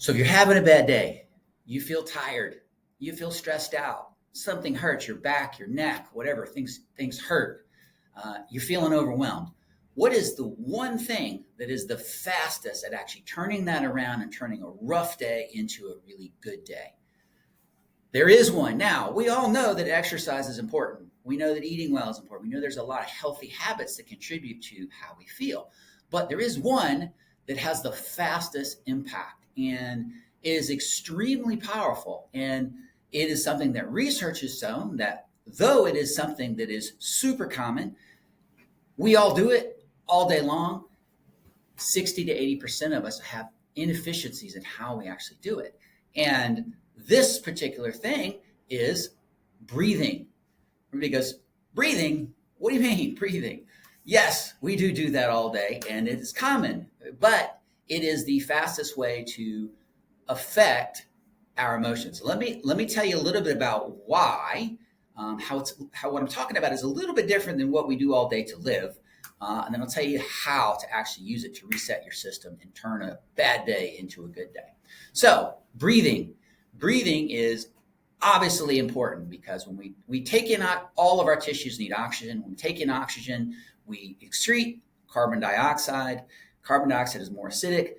So if you're having a bad day, you feel tired, you feel stressed out, something hurts, your back, your neck, whatever, things hurt, you're feeling overwhelmed. What is the one thing that is the fastest at actually turning that around and turning a rough day into a really good day? There is one. Now, we all know that exercise is important. We know that eating well is important. We know there's a lot of healthy habits that contribute to how we feel. But there is one that has the fastest impact and is extremely powerful. And it is something that research has shown that though it is something that is super common, we all do it all day long. 60 to 80% of us have inefficiencies in how we actually do it. And this particular thing is breathing. Everybody goes, breathing? What do you mean, breathing? Yes, we do that all day, and it is common, but it is the fastest way to affect our emotions. Let me tell you a little bit about why. How what I'm talking about is a little bit different than what we do all day to live. And then I'll tell you how to actually use it to reset your system and turn a bad day into a good day. So breathing. Breathing is obviously important because when we take in, all of our tissues need oxygen. When we take in oxygen, we excrete carbon dioxide. Carbon dioxide is more acidic.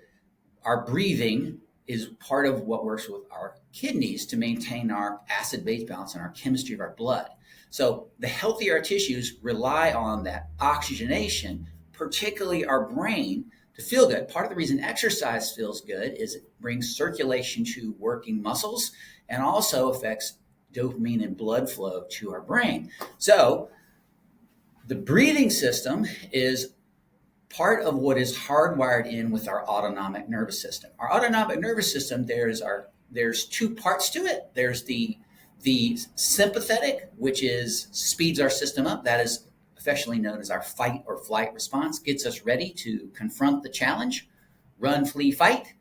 Our breathing is part of what works with our kidneys to maintain our acid-base balance and our chemistry of our blood. So the healthier our tissues rely on that oxygenation, particularly our brain, to feel good. Part of the reason exercise feels good is it brings circulation to working muscles and also affects dopamine and blood flow to our brain. So the breathing system is part of what is hardwired in with our autonomic nervous system. Our autonomic nervous system, there's two parts to it. There's the sympathetic, which is speeds our system up. That is affectionately known as our fight or flight response, gets us ready to confront the challenge, run, flee, fight.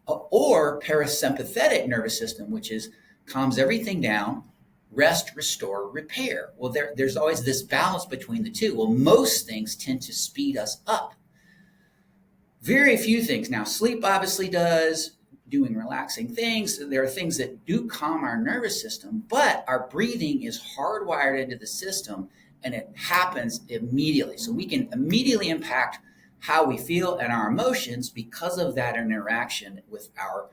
Or parasympathetic nervous system, which is calms everything down, rest, restore, repair. Well, there's always this balance between the two. Well, most things tend to speed us up. Very few things. Now, sleep obviously does, doing relaxing things. There are things that do calm our nervous system, but our breathing is hardwired into the system and it happens immediately. So we can immediately impact how we feel and our emotions because of that interaction with our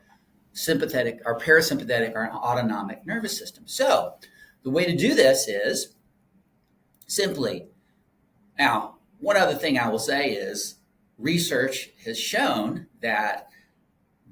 sympathetic, our parasympathetic, our autonomic nervous system. So the way to do this is simply, now, one other thing I will say is research has shown that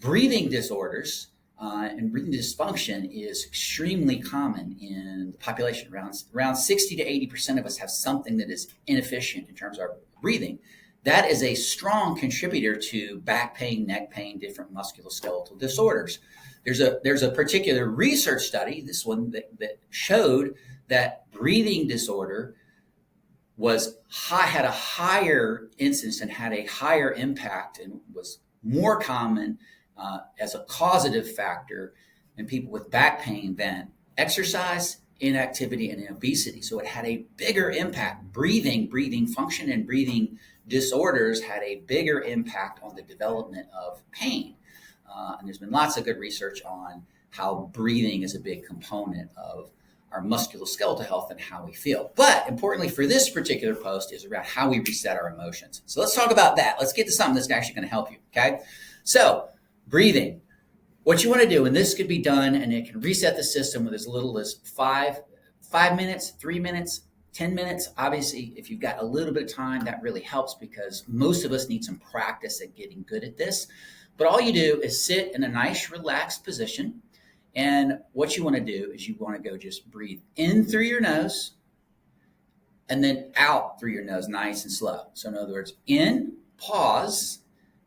breathing disorders and breathing dysfunction is extremely common in the population. Around 60 to 80% of us have something that is inefficient in terms of our breathing. That is a strong contributor to back pain, neck pain, different musculoskeletal disorders. There's a particular research study, this one that showed that breathing disorder had a higher incidence and had a higher impact and was more common as a causative factor in people with back pain than exercise, inactivity, and obesity. So it had a bigger impact. Breathing function and breathing disorders had a bigger impact on the development of pain. And there's been lots of good research on how breathing is a big component of our musculoskeletal health and how we feel. But importantly for this particular post is around how we reset our emotions. So let's talk about that. Let's get to something that's actually going to help you, okay? So breathing, what you want to do, and this could be done and it can reset the system with as little as 5 minutes, 3 minutes, 10 minutes. Obviously, if you've got a little bit of time, that really helps because most of us need some practice at getting good at this. But all you do is sit in a nice, relaxed position. And what you want to do is you want to go just breathe in through your nose and then out through your nose, nice and slow. So in other words, in, pause,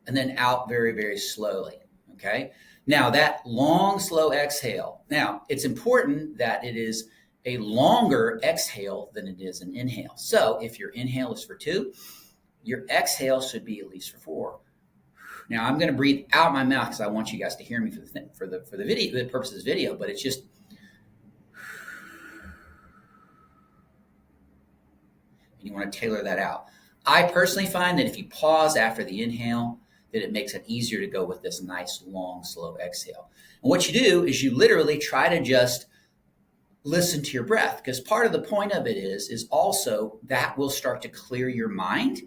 and then out very, very slowly, okay? Now that long, slow exhale. Now it's important that it is a longer exhale than it is an inhale. So if your inhale is for 2, your exhale should be at least for 4. Now I'm going to breathe out my mouth because I want you guys to hear me for the video, the purpose of this video. But it's just, and you want to tailor that out. I personally find that if you pause after the inhale, that it makes it easier to go with this nice, long, slow exhale. And what you do is you literally try to just listen to your breath, because part of the point of it is also that will start to clear your mind.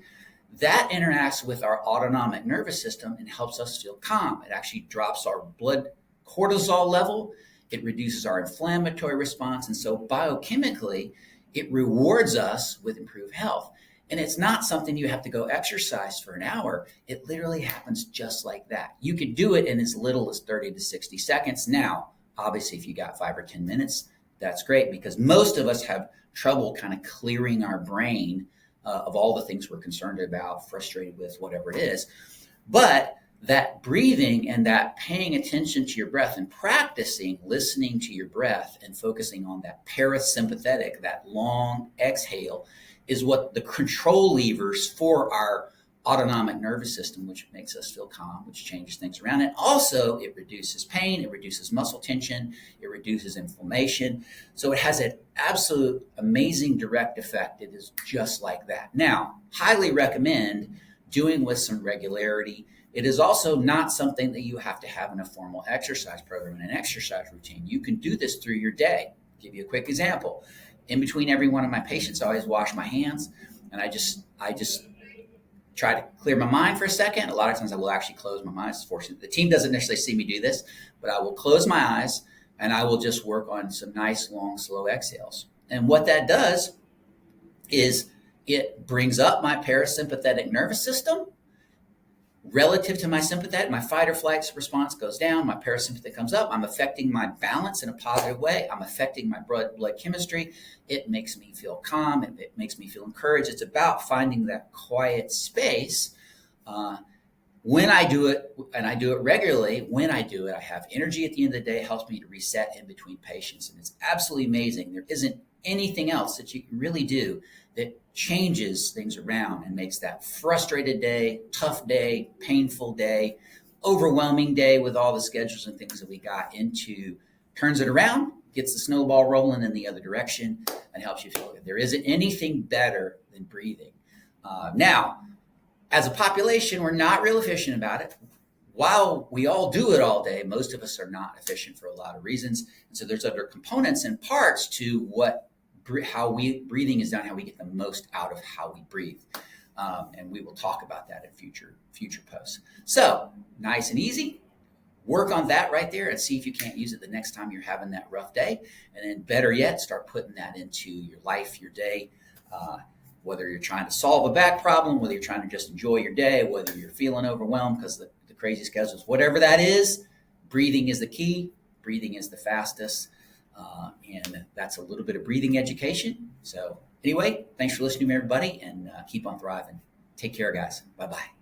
That interacts with our autonomic nervous system and helps us feel calm. It actually drops our blood cortisol level. It reduces our inflammatory response. And so biochemically, it rewards us with improved health. And it's not something you have to go exercise for an hour. It literally happens just like that. You could do it in as little as 30 to 60 seconds. Now, obviously, if you got 5 or 10 minutes, that's great, because most of us have trouble kind of clearing our brain of all the things we're concerned about, frustrated with, whatever it is. But that breathing and that paying attention to your breath and practicing listening to your breath and focusing on that parasympathetic, that long exhale, is what the control levers for our autonomic nervous system, which makes us feel calm, which changes things around. And also it reduces pain, it reduces muscle tension, it reduces inflammation. So it has an absolute amazing direct effect. It is just like that. Now, highly recommend doing with some regularity. It is also not something that you have to have in a formal exercise program and an exercise routine. You can do this through your day. I'll give you a quick example. In between every one of my patients, I always wash my hands, and I just try to clear my mind for a second. A lot of times I will actually close my eyes. Fortunately, the team doesn't necessarily see me do this, but I will close my eyes and I will just work on some nice, long, slow exhales. And what that does is it brings up my parasympathetic nervous system relative to my sympathetic. My fight or flight response goes down. My parasympathetic comes up. I'm affecting my balance in a positive way. I'm affecting my blood chemistry. It makes me feel calm. It makes me feel encouraged. It's about finding that quiet space. When I do it, and I do it regularly, when I do it, I have energy at the end of the day. It helps me to reset in between patients. And it's absolutely amazing. There isn't anything else that you can really do that changes things around and makes that frustrated day, tough day, painful day, overwhelming day with all the schedules and things that we got into, turns it around, gets the snowball rolling in the other direction, and helps you feel good. There isn't anything better than breathing. Now, as a population, we're not real efficient about it. While we all do it all day, most of us are not efficient for a lot of reasons. And so there's other components and parts to how breathing is done, how we get the most out of how we breathe. And we will talk about that in future posts. So nice and easy. Work on that right there and see if you can't use it the next time you're having that rough day. And then better yet, start putting that into your life, your day, whether you're trying to solve a back problem, whether you're trying to just enjoy your day, whether you're feeling overwhelmed because the crazy schedules, whatever that is, breathing is the key. Breathing is the fastest. And that's a little bit of breathing education. So anyway, thanks for listening, everybody, and keep on thriving. Take care, guys. Bye-bye.